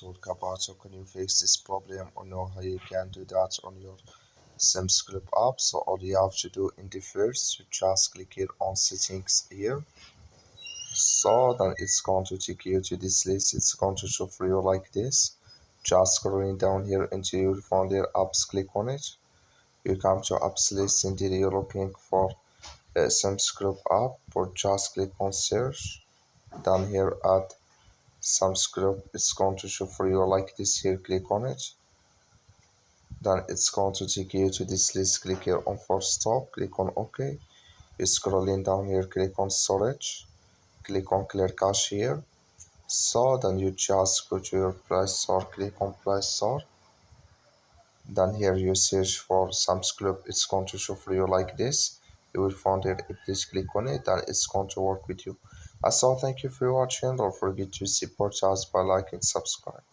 will talk about how can you fix this problem or know how you can do that on your SimScript app. So all you have to do in the first, you just click here on settings here. So then it's going to take you to this list. It's going to show for you like this. Just scrolling down here until you find your apps, click on it. You come to apps list and then you're looking for SimScript app, or just click on search. Down here at SimScript, it's going to show for you like this here, click on it. Then it's going to take you to this list, click here on first stop, click on OK. You're scrolling down here, click on storage, click on clear cache here. So then you just go to your Play Store, click on Play Store. Then here you search for SimScript, it's going to show for you like this. You will find it, please click on it and it's going to work with you. So thank you for watching. Don't forget to support us by liking and subscribe.